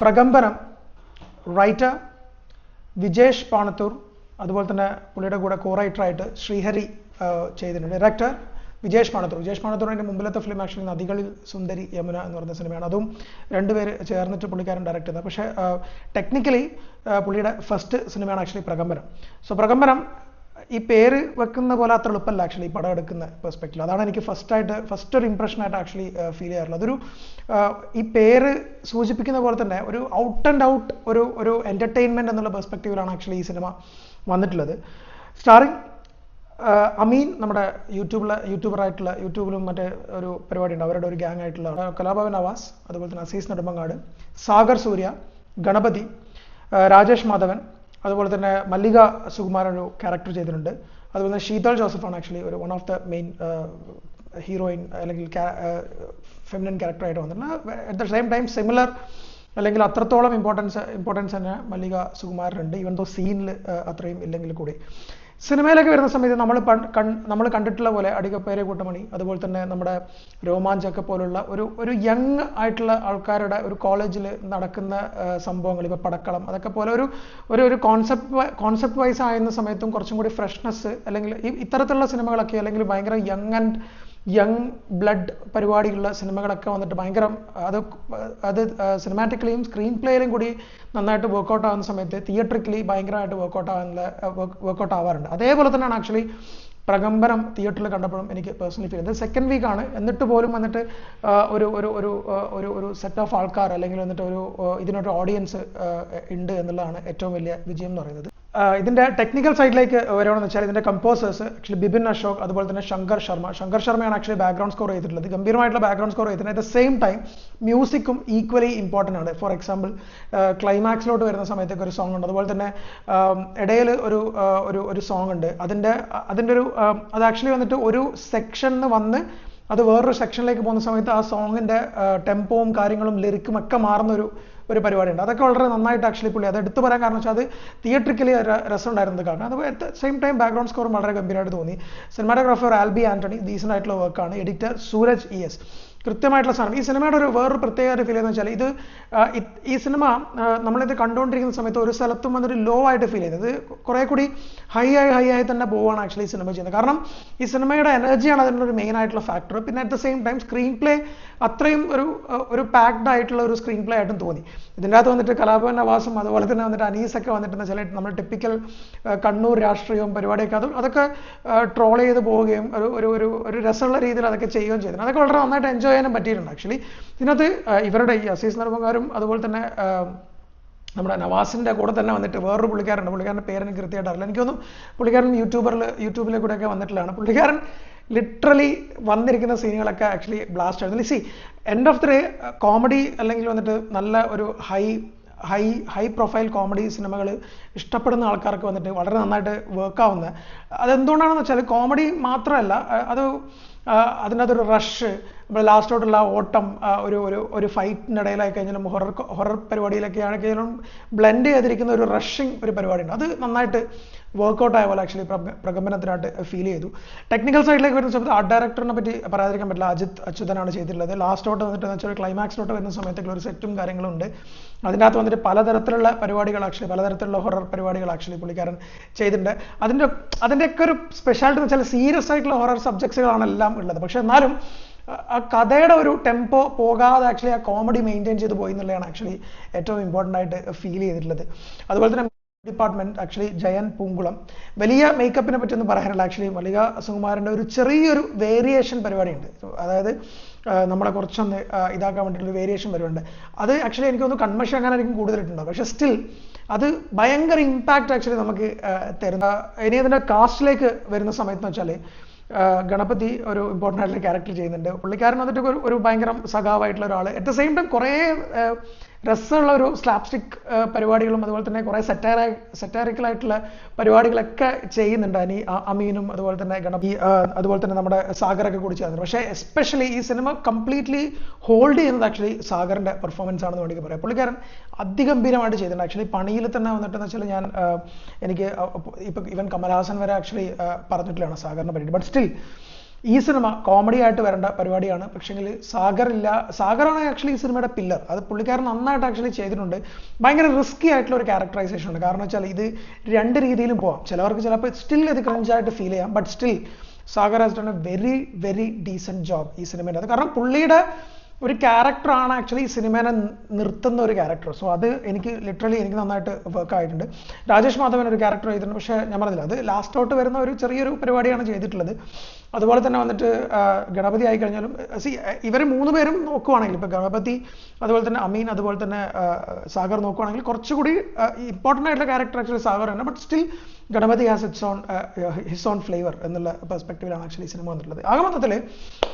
പ്രകമ്പനം റൈറ്റർ വിജേഷ് പാണത്തൂർ, അതുപോലെ തന്നെ പുള്ളിയുടെ കൂടെ കോ റൈറ്ററായിട്ട് ശ്രീഹരി ചെയ്തിട്ടുണ്ട്. ഡയറക്ടർ വിജേഷ് പാണത്തൂറിൻ്റെ മുമ്പിലത്തെ ഫിലിം ആക്ച്വലി നദികളിൽ സുന്ദരി യമുന എന്ന് പറയുന്ന സിനിമയാണ്. അതും രണ്ടുപേര് ചേർന്നിട്ട് പുള്ളിക്കാരൻ ഡയറക്ട് ചെയ്തത്. പക്ഷേ ടെക്നിക്കലി പുള്ളിയുടെ ഫസ്റ്റ് സിനിമയാണ് ആക്ച്വലി പ്രകമ്പനം. സോ പ്രകമ്പനം ഈ പേര് വെക്കുന്ന പോലെ അത്ര എളുപ്പമല്ല ആക്ച്വലി പടം എടുക്കുന്ന പെർസ്പെക്റ്റീവ്. അതാണ് എനിക്ക് ഫസ്റ്റ് ഒരു ഇംപ്രഷനായിട്ട് ആക്ച്വലി ഫീൽ ചെയ്യാറുള്ളത്. അതൊരു ഈ പേര് സൂചിപ്പിക്കുന്ന പോലെ തന്നെ ഒരു ഔട്ട് ആൻഡ് ഔട്ട് ഒരു എൻ്റർടൈൻമെൻറ്റ് എന്നുള്ള പെർസ്പെക്റ്റീവിലാണ് ആക്ച്വലി ഈ സിനിമ വന്നിട്ടുള്ളത്. സ്റ്റാറിങ് അമീൻ, നമ്മുടെ യൂട്യൂബറായിട്ടുള്ള യൂട്യൂബിലും മറ്റേ ഒരു പരിപാടിയുണ്ട്, അവരുടെ ഒരു ഗ്യാങ് ആയിട്ടുള്ള കലാഭവൻ നവാസ്, അതുപോലെ തന്നെ അസീസ് നെടുമങ്ങാട്, സാഗർ സൂര്യ, ഗണപതി, രാജേഷ് മാധവൻ, അതുപോലെ തന്നെ മല്ലിക സുകുമാരൻ ഒരു ക്യാരക്ടർ ചെയ്തിട്ടുണ്ട്. അതുപോലെ തന്നെ ശീതൾ ജോസഫാണ് ആക്ച്വലി ഒരു one of the main heroine അല്ലെങ്കിൽ ഫെമിനൻ ക്യാരക്ടറായിട്ട് വന്നിട്ടുണ്ട്. At the same time similar അല്ലെങ്കിൽ അത്രത്തോളം ഇമ്പോർട്ടൻസ് തന്നെ മല്ലിക സുകുമാരനുണ്ട്, ഈവൻ ദോ സീനിൽ അത്രയും ഇല്ലെങ്കിൽ കൂടി. സിനിമയിലേക്ക് വരുന്ന സമയത്ത് നമ്മൾ കണ്ടിട്ടുള്ള പോലെ അടികപ്പേരെ കൂട്ടമണി, അതുപോലെ തന്നെ നമ്മുടെ രോമാഞ്ചൊക്കെ പോലുള്ള ഒരു യങ് ആയിട്ടുള്ള ആൾക്കാരുടെ ഒരു കോളേജിൽ നടക്കുന്ന സംഭവങ്ങൾ, ഇപ്പോൾ പടക്കളം, അതൊക്കെ പോലെ ഒരു കോൺസെപ്റ്റ് വൈസ് ആയിരുന്ന സമയത്തും കുറച്ചും കൂടി ഫ്രഷ്നെസ്, അല്ലെങ്കിൽ ഇത്തരത്തിലുള്ള സിനിമകളൊക്കെ അല്ലെങ്കിൽ ഭയങ്കര യങ് ബ്ലഡ് പരിപാടിയുള്ള സിനിമകളൊക്കെ വന്നിട്ട് ഭയങ്കര അത് സിനിമാറ്റിക്കലിയും സ്ക്രീൻ പ്ലേയിലും കൂടി നന്നായിട്ട് വർക്കൗട്ട് ആവുന്ന സമയത്ത് തിയേറ്ററിക്കലി ഭയങ്കരമായിട്ട് വർക്കൗട്ട് ആവാറുണ്ട്. അതേപോലെ തന്നെയാണ് ആക്ച്വലി പ്രകമ്പനം തിയേറ്ററിൽ കണ്ടപ്പോഴും എനിക്ക് പേഴ്സണലി ഫീൽ ചെയ്തത്. സെക്കൻഡ് വീക്കാണ്, എന്നിട്ട് പോലും വന്നിട്ട് ഒരു സെറ്റ് ഓഫ് ആൾക്കാർ അല്ലെങ്കിൽ വന്നിട്ട് ഇതിനൊരു ഓഡിയൻസ് ഉണ്ട് എന്നുള്ളതാണ് ഏറ്റവും വലിയ വിജയം എന്ന് പറയുന്നത്. ഇതിന്റെ ടെക്നിക്കൽ സൈഡിലേക്ക് വരണമെന്ന് വെച്ചാൽ ഇതിന്റെ കമ്പോസേഴ്സ് ആക്ച്വലി ബിപിൻ അശോക്, അതുപോലെ തന്നെ ശങ്കർ ശർമ്മയാണ് ആക്ച്വലി ബാക്ക്ഗ്രൗണ്ട് സ്കോർ ചെയ്തിട്ടുള്ളത്. ഗംഭീരമായിട്ടുള്ള ബാക്ക്ഗ്രൗണ്ട് സ്കോർ ചെയ്തിട്ടുണ്ട്. അറ്റ് ദ സെയിം ടൈം മ്യൂസിക്കും ഈക്വലി ഇമ്പോർട്ടൻ്റ് ആണ്. ഫോർ എക്സാമ്പിൾ ക്ലൈമാക്സിലോട്ട് വരുന്ന സമയത്തൊക്കെ ഒരു സോങ് ഉണ്ട്, അതുപോലെ തന്നെ ഇടയിൽ ഒരു സോങ് ഉണ്ട്. അതിൻ്റെ അത് ആക്ച്വലി വന്നിട്ട് ഒരു സെക്ഷനിൽ വന്ന് അത് വേറൊരു സെക്ഷനിലേക്ക് പോകുന്ന സമയത്ത് ആ സോങ്ങിന്റെ ടെമ്പോവും കാര്യങ്ങളും ലിറിക്കും ഒക്കെ മാറുന്ന ഒരു പരിപാടിയുണ്ട്. അതൊക്കെ വളരെ നന്നായിട്ട് ആക്ച്വലി പുള്ളി അത് എടുത്തു പറയാൻ കാരണം വെച്ചാൽ അത് തിയേറ്ററിക്കലി രസം ഉണ്ടായിരുന്നത് കാരണം. അത് at the same time background സ്കോറും വളരെ ഗംഭീരമായിട്ട് തോന്നി. സിനിമാറ്റോഗ്രാഫർ ആൽബി ആന്റണി, ഡീസൻ്റ് ആയിട്ടുള്ള വർക്കാണ്. എഡിറ്റർ സൂരജ് ES, കൃത്യമായിട്ടുള്ള സാധനം. ഈ സിനിമയുടെ വേറൊരു പ്രത്യേക ഫീൽ ചെയ്യുന്നത് വെച്ചാൽ ഈ സിനിമ നമ്മളിത് കണ്ടുകൊണ്ടിരിക്കുന്ന സമയത്ത് ഒരു സ്ഥലത്തും വന്നൊരു ലോ ആയിട്ട് ഫീൽ ചെയ്യുന്നത്, കുറെ കൂടി ഹൈ ആയി തന്നെ പോവാണ് ആക്ച്വലി ഈ സിനിമ ചെയ്യുന്നത്. കാരണം ഈ സിനിമയുടെ എനർജിയാണ് അതിനുള്ള ഒരു മെയിൻ ആയിട്ടുള്ള ഫാക്ടർ. പിന്നെ at the same time screen play അത്രയും ഒരു പാക്ഡ് ആയിട്ടുള്ള ഒരു സ്ക്രീൻ പ്ലേ ആയിട്ടും തോന്നി. ഇതിൻ്റെ അകത്ത് വന്നിട്ട് കലാഭവൻ നവാസും അതുപോലെ തന്നെ വന്നിട്ട് അനീസൊക്കെ വന്നിട്ട് ചില നമ്മൾ ടിപ്പിക്കൽ കണ്ണൂർ രാഷ്ട്രീയവും പരിപാടിയൊക്കെ അതൊക്കെ ട്രോൾ ചെയ്ത് പോവുകയും ഒരു രസമുള്ള രീതിയിൽ അതൊക്കെ ചെയ്യുകയും ചെയ്തിട്ടുണ്ട്. അതൊക്കെ വളരെ നന്നായിട്ട് എൻജോയ് ചെയ്യാനും പറ്റിയിട്ടുണ്ട് ആക്ച്വലി. ഇതിനകത്ത് ഇവരുടെ ഈ അസീസ് നെടുമങ്ങാടും അതുപോലെ തന്നെ നമ്മുടെ നവാസിൻ്റെ കൂടെ തന്നെ വന്നിട്ട് വേറൊരു പുള്ളിക്കാരൻ്റെ പേരെനിക്ക് കൃത്യമായിട്ട് അറിയില്ല. എനിക്കൊന്നും പുള്ളിക്കാരൻ യൂട്യൂബിലെ കൂടെയൊക്കെ വന്നിട്ടുള്ളതാണ്. പുള്ളിക്കാരൻ ലിറ്ററലി വന്നിരിക്കുന്ന സീനുകളൊക്കെ ആക്ച്വലി ബ്ലാസ്റ്റ് ആയിരുന്നു. End of the day comedy അല്ലെങ്കിൽ വന്നിട്ട് നല്ല ഒരു ഹൈ പ്രൊഫൈൽ കോമഡി സിനിമകൾ ഇഷ്ടപ്പെടുന്ന ആൾക്കാർക്ക് വന്നിട്ട് വളരെ നന്നായിട്ട് വർക്കാവുന്നത് അതെന്തുകൊണ്ടാണെന്ന് വെച്ചാൽ കോമഡി മാത്രമല്ല, അതിനകത്തൊരു റഷ്, നമ്മൾ ലാസ്റ്റോട്ടുള്ള ഓട്ടം, ഒരു ഫൈറ്റിൻ്റെ ഇടയിലായി കഴിഞ്ഞാലും ഹൊറർ പരിപാടിയിലൊക്കെ ആണെങ്കിലും ബ്ലെൻഡ് ചെയ്തിരിക്കുന്ന ഒരു റഷിങ് ഒരു പരിപാടിയുണ്ട്. അത് നന്നായിട്ട് വർക്കൗട്ട് ആയ പോലെ ആക്ച്വലി പ്രകമ്പനത്തിനായിട്ട് ഫീൽ ചെയ്തു. ടെക്നിക്കൽ സൈഡിലേക്ക് വരുന്ന സമയത്ത് ആർട്ട് ഡയറക്ടറിനെ പറ്റി പറയാതിരിക്കാൻ പറ്റില്ല. അച്യുതനാണ് ചെയ്തിട്ടുള്ളത്. ലാസ്റ്റോട്ട് വന്നിട്ട് വെച്ചാൽ ക്ലൈമാക്സിലോട്ട് വരുന്ന സമയത്തൊക്കെ ഒരു സെറ്റും കാര്യങ്ങളും ഉണ്ട്. അതിൻ്റെ അകത്ത് വന്നിട്ട് പലതരത്തിലുള്ള പരിപാടികൾ പലതരത്തിലുള്ള ഹൊറർ പരിപാടികൾ പുള്ളിക്കാരൻ ചെയ്തിട്ടുണ്ട്. അതിൻ്റെയൊക്കെ ഒരു സ്പെഷ്യാലിറ്റി എന്ന് വെച്ചാൽ സീരിയസ് ആയിട്ടുള്ള ഹൊറർ സബ്ജക്ട്സുകളാണ് എല്ലാം ഉള്ളത്. പക്ഷെ എന്നാലും ആ കഥയുടെ ഒരു ടെമ്പോ പോകാതെ ആക്ച്വലി ആ കോമഡി മെയിൻറ്റെയിൻ ചെയ്ത് പോയി എന്നുള്ളതാണ് ആക്ച്വലി ഏറ്റവും ഇമ്പോർട്ടൻ്റ് ആയിട്ട് ഫീൽ ചെയ്തിട്ടുള്ളത്. അതുപോലെ തന്നെ ഡിപ്പാർട്ട്മെന്റ് ആക്ച്വലി ജയൻ പൂങ്കുളം, വലിയ മേക്കപ്പിനെ പറ്റിയൊന്നും പറയാനില്ല. ആക്ച്വലി മല്ലിക സുകുമാരൻ്റെ ഒരു ചെറിയൊരു വേരിയേഷൻ പരിപാടിയുണ്ട്. അതായത് നമ്മളെ കുറച്ചൊന്ന് ഇതാക്കാൻ വേണ്ടിയിട്ടുള്ള വേരിയേഷൻ പരിപാടിയുണ്ട്. അത് ആക്ച്വലി എനിക്കൊന്ന് കൺമഷൻ അങ്ങനെ ആയിരിക്കും കൂടുതലിട്ടുണ്ടാവും. പക്ഷെ സ്റ്റിൽ അത് ഭയങ്കര ഇമ്പാക്റ്റ് ആക്ച്വലി നമുക്ക് തരുന്ന. ഇനി അതിൻ്റെ കാസ്റ്റിലേക്ക് വരുന്ന സമയത്ത് എന്ന് വെച്ചാൽ ഗണപതി ഒരു ഇമ്പോർട്ടൻ്റ് ആയിട്ടുള്ള ക്യാരക്ടർ ചെയ്യുന്നുണ്ട്. പുള്ളിക്കാരൻ വന്നിട്ട് ഒരു ഭയങ്കര സഖാവായിട്ടുള്ള ഒരാൾ. അറ്റ് ദ സെയിം ടൈം കുറേ രസമുള്ള ഒരു സ്ലാപ്സ്റ്റിക് പരിപാടികളും അതുപോലെ തന്നെ കുറേ സെറ്റാറിക്കലായിട്ടുള്ള പരിപാടികളൊക്കെ ചെയ്യുന്നുണ്ട് അമീനും അതുപോലെ തന്നെ ഗണപതി അതുപോലെ തന്നെ നമ്മുടെ സാഗറൊക്കെ കൂടി ചേർന്നത്. പക്ഷേ എസ്പെഷ്യലി ഈ സിനിമ കംപ്ലീറ്റ്ലി ഹോൾഡ് ചെയ്യുന്നത് ആക്ച്വലി സാഗറിൻ്റെ പെർഫോമൻസ് ആണെന്ന് വേണമെങ്കിൽ പറയാം. പുള്ളിക്കാരൻ അതിഗംഭീരമായിട്ട് ചെയ്തിട്ടുണ്ട്. ആക്ച്വലി പണിയിൽ തന്നെ വന്നിട്ടെന്ന് വെച്ചാൽ എനിക്ക് ഇപ്പം ഇവൻ കമൽഹാസൻ വരെ ആക്ച്വലി പറഞ്ഞിട്ടുള്ളതാണ് സാഗറിനെ പറ്റി. ബട്ട് സ്റ്റിൽ ഈ സിനിമ കോമഡി ആയിട്ട് വരേണ്ട പരിപാടിയാണ്. പക്ഷേങ്കിൽ സാഗറാണ് ആക്ച്വലി ഈ സിനിമയുടെ പില്ലർ. അത് പുള്ളിക്കാരൻ നന്നായിട്ട് ആക്ച്വലി ചെയ്തിട്ടുണ്ട്. ഭയങ്കര റിസ്കി ആയിട്ടുള്ള ഒരു ക്യാരക്ടറൈസേഷൻ ഉണ്ട്. കാരണം വെച്ചാൽ ഇത് രണ്ട് രീതിയിലും പോവാം. ചിലവർക്ക് ചിലപ്പോൾ സ്റ്റിൽ ഇത് ക്രഞ്ചായിട്ട് ഫീൽ ചെയ്യാം. But still Sagar has done A very very decent job ഈ സിനിമേൻ്റെ അത്. കാരണം പുള്ളിയുടെ ഒരു ക്യാരക്ടറാണ് ആക്ച്വലി ഈ സിനിമേനെ നിർത്തുന്ന ഒരു ക്യാരക്ടർ. സോ അത് എനിക്ക് ലിറ്ററലി എനിക്ക് നന്നായിട്ട് വർക്ക് ആയിട്ടുണ്ട്. രാജേഷ് മാധവൻ ഒരു ക്യാരക്ടർ ചെയ്തിട്ടുണ്ട്. പക്ഷേ ഞാൻ പറഞ്ഞില്ല, അത് ലാസ്റ്റ് ഔട്ട് വരുന്ന ഒരു ചെറിയൊരു പരിപാടിയാണ് ചെയ്തിട്ടുള്ളത്. അതുപോലെ തന്നെ വന്നിട്ട് ഗണപതി ആയി കഴിഞ്ഞാലും ഇവർ 3 പേരും നോക്കുവാണെങ്കിൽ, ഇപ്പോൾ ഗണപതി അതുപോലെ തന്നെ അമീൻ അതുപോലെ തന്നെ സാഗർ നോക്കുവാണെങ്കിൽ കുറച്ചുകൂടി ഇമ്പോർട്ടൻ്റ് ആയിട്ടുള്ള ക്യാരക്ടർ ആക്ച്വലി സാഗർ തന്നെ. But still Ganapathi has his own flavour എന്നുള്ള പെർസ്പെക്റ്റീവിലാണ് ആക്ച്വലി സിനിമ വന്നിട്ടുള്ളത്. ആകെ മൊത്തത്തിൽ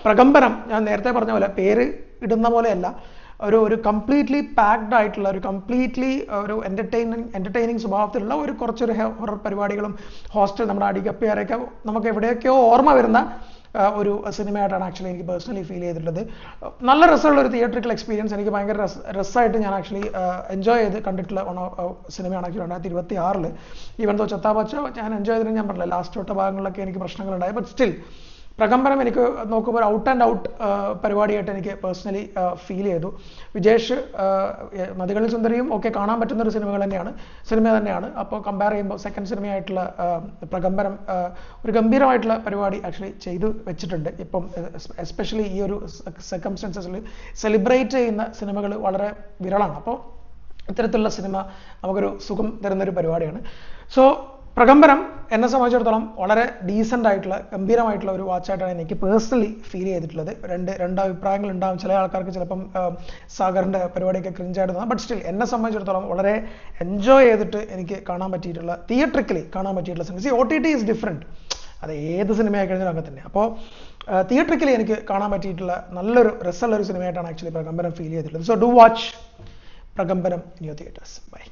പ്രകമ്പനം ഞാൻ നേരത്തെ പറഞ്ഞ പോലെ പേര് ഇടുന്ന പോലെയല്ല, ഒരു കംപ്ലീറ്റ്ലി പാക്ഡ് ആയിട്ടുള്ള ഒരു കംപ്ലീറ്റ്ലി ഒരു എൻ്റർടൈനിങ് സ്വഭാവത്തിലുള്ള ഒരു കുറച്ചൊരു ഹൊറർ പരിപാടികളും ഹോസ്റ്റൽ നമ്മുടെ അടികപ്പിയാരൊക്കെ നമുക്ക് എവിടെയൊക്കെയോ ഓർമ്മ വരുന്ന ഒരു സിനിമയായിട്ടാണ് ആക്ച്വലി എനിക്ക് പേഴ്സണലി ഫീൽ ചെയ്തിട്ടുള്ളത്. നല്ല രസമുള്ള ഒരു തിയേറ്ററിക്കൽ എക്സ്പീരിയൻസ്, എനിക്ക് ഭയങ്കര രസമായിട്ട് ഞാൻ ആക്ച്വലി എൻജോയ് ചെയ്ത് കണ്ടിട്ടുള്ള സിനിമയാണ് ആക്ച്വലി 2026 ഈവൻ തോ ചത്താപച്ച ഞാൻ എൻജോയ് ചെയ്തതിന് ഞാൻ പറഞ്ഞില്ല, ലാസ്റ്റ് തൊട്ട ഭാഗങ്ങളിലൊക്കെ എനിക്ക് പ്രശ്നങ്ങളുണ്ടായി. ബട്ട് സ്റ്റിൽ പ്രകമ്പനം എനിക്ക് നോക്കുമ്പോൾ ഔട്ട് ആൻഡ് ഔട്ട് പരിപാടിയായിട്ട് എനിക്ക് പേഴ്സണലി ഫീൽ ചെയ്തു. വിജേഷ് നദികളിൽ സുന്ദരിയും ഒക്കെ കാണാൻ പറ്റുന്ന ഒരു സിനിമ തന്നെയാണ്. അപ്പോൾ കമ്പയർ ചെയ്യുമ്പോൾ സെക്കൻഡ് സിനിമയായിട്ടുള്ള പ്രകമ്പനം ഒരു ഗംഭീരമായിട്ടുള്ള പരിപാടി ആക്ച്വലി ചെയ്തു വെച്ചിട്ടുണ്ട്. ഇപ്പം എസ്പെഷ്യലി ഈ ഒരു സർക്കംസ്റ്റൻസസിൽ സെലിബ്രേറ്റ് ചെയ്യുന്ന സിനിമകൾ വളരെ വിരളാണ്. അപ്പോൾ ഇത്തരത്തിലുള്ള സിനിമ നമുക്കൊരു സുഖം തരുന്നൊരു പരിപാടിയാണ്. സോ പ്രകമ്പനം എന്നെ സംബന്ധിച്ചിടത്തോളം വളരെ ഡീസൻ്റ് ആയിട്ടുള്ള ഗംഭീരമായിട്ടുള്ള ഒരു വാച്ചായിട്ടാണ് എനിക്ക് പേഴ്സണലി ഫീൽ ചെയ്തിട്ടുള്ളത്. രണ്ട് അഭിപ്രായങ്ങൾ ഉണ്ടാകും. ചില ആൾക്കാർക്ക് ചിലപ്പം സാഗറിൻ്റെ പരിപാടിയൊക്കെ ക്രിഞ്ചായിട്ട് തോന്നാം. ബട്ട് സ്റ്റിൽ എന്നെ സംബന്ധിച്ചിടത്തോളം വളരെ എൻജോയ് ചെയ്തിട്ട് എനിക്ക് കാണാൻ പറ്റിയിട്ടുള്ള തിയേറ്ററിക്കലി കാണാൻ പറ്റിയിട്ടുള്ള സിനിമ. OTT ഈസ് ഡിഫറെൻറ്റ്, അത് ഏത് സിനിമയായി കഴിഞ്ഞാലും അങ്ങനെ തന്നെ. അപ്പോൾ തിയേറ്ററിക്കലി എനിക്ക് കാണാൻ പറ്റിയിട്ടുള്ള നല്ലൊരു രസമുള്ളൊരു സിനിമയായിട്ടാണ് ആക്ച്വലി പ്രകമ്പനം ഫീൽ ചെയ്തിട്ടുള്ളത്. സോ ഡു വാച്ച് പ്രകമ്പനം ഇൻ യുവർ തിയേറ്റേഴ്സ്. ബൈ.